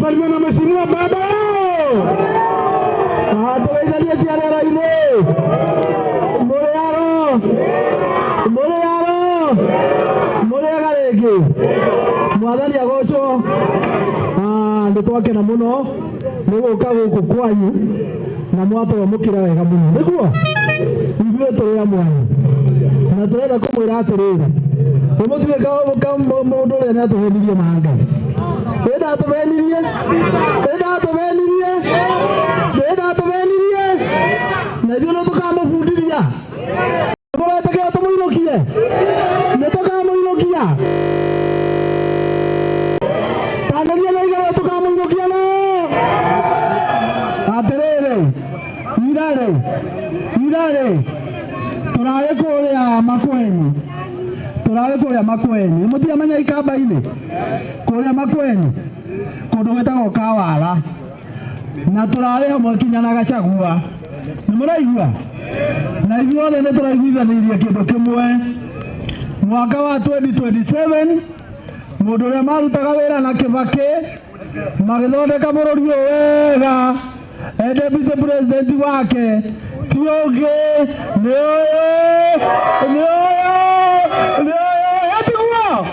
wasalimia na mheshimiwa baba. Tuwaizalia siara ine. Mure garege. Mwathani agoco. Nditwake na muno. Nuguka guku kwanyu na mwato mukira wega muno. Niguo? Ithuĩ tũrĩ amwe. Na turenda kumwira atiriri. Umutige ka mundu ria natuvenirie mahanga. Enda tuvenirie. Na ithuĩ no tukamũbundithia. Mũgetekera tũmũinũkie. Nĩ tũkamũinũkia. Tanzania na igũrũ tũkamũinũkia no. Atiriri. Irare. Turare kũrĩa Makueni. Mũtiamenya ikamba-inĩ. Kũrĩa Makueni. Kũndũ gwĩtagwo Kawara. Na turare hamwe kinya na Gachagua. Nĩ mũraigua? Na ithuothe nĩ tũraiguithanĩirie kĩndũ kĩmwe. Mwaka wa 2027 mũndũ ũrĩa marutaga wĩra na Kibaki magĩthondeka bũrũri ũyũ wega. Deputy president wake ti ũngĩ nĩ ũyũ. Etiguo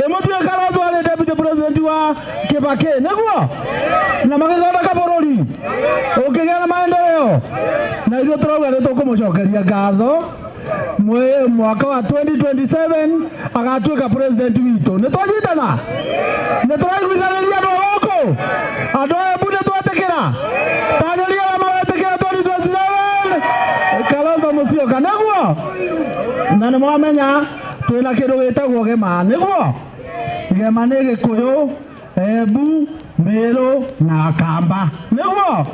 Mũthuri Kalonzo arĩ deputy president wa Kibaki nĩguo. Na magĩthondeka bũrũri ũkĩgĩa na maendeleo. Na ithuĩ tũrauga nĩ tũkũmũcokeria ngatho. Mwaka wa 2027 agatuĩka president witũ. Nĩ twanyitana? Nĩ tũraiguithanĩria andũ gũkũ? Andũ aya mbunde twetĩkĩra? Tanzania na maretĩkĩra 2027 Kalonzo Musyoka nĩguo? Na nĩ mwamenya twĩna kĩndũ gĩtagwo Gema nĩguo? Gema nĩ Gĩkũyũ, Embu, Meru na Kamba nĩguo?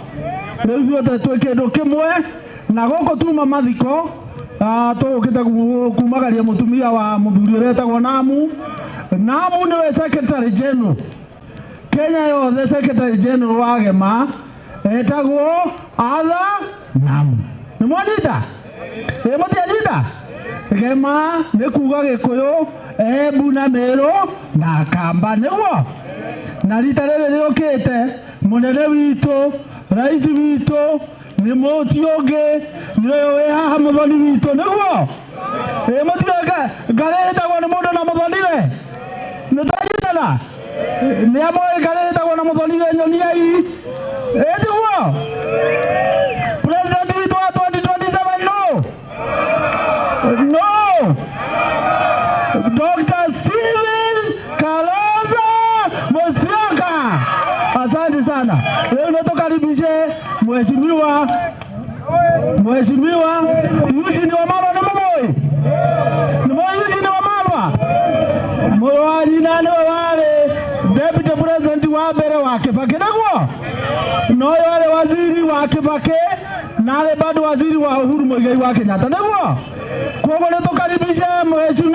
Rĩu ithuothe twĩ kĩndũ kĩmwe na gũkũ tuma mathiko tũgũkĩte kumagaria mũtumia wa mũthuri ũrĩa etagwo Namu. Namu nĩwe secretary general Kenya yothe. Secretary general wa Gema etagwo Arthur Namu. Nĩ mwanyita? Mũtianyita? Gema nĩ kuga Gĩkũyũ, Embu na Meru na Kamba nĩguo? Na rita rĩrĩ rĩũkĩte mũnene witũ, rais witũ nĩ Mũtiũngĩ, nĩ ũyũ wĩ haha Mũthoni witũ nĩguo? Mũtiũngĩ ngarĩtagwo nĩ mũndũ na Mũthoni we? Nĩ twanyitana? Nĩ amwe ngarĩtagwo na Mũthoni we nyoniai? Etiguo? President witũ wa 2027 no? No. Dr. Stephen Kalonzo Musyoka. Asante sana. Leo natukaribishe Mheshimiwa Eugene Wamalwa na Mumoi. Eugene Wamalwa. Mwani nani wale Deputy President wa mbere wa Kibaki nĩguo? No wale waziri wa Kibaki na bado waziri wa Uhuru Muigai wa Kenyatta nĩguo? Kwa hivyo natukaribishe Mheshimiwa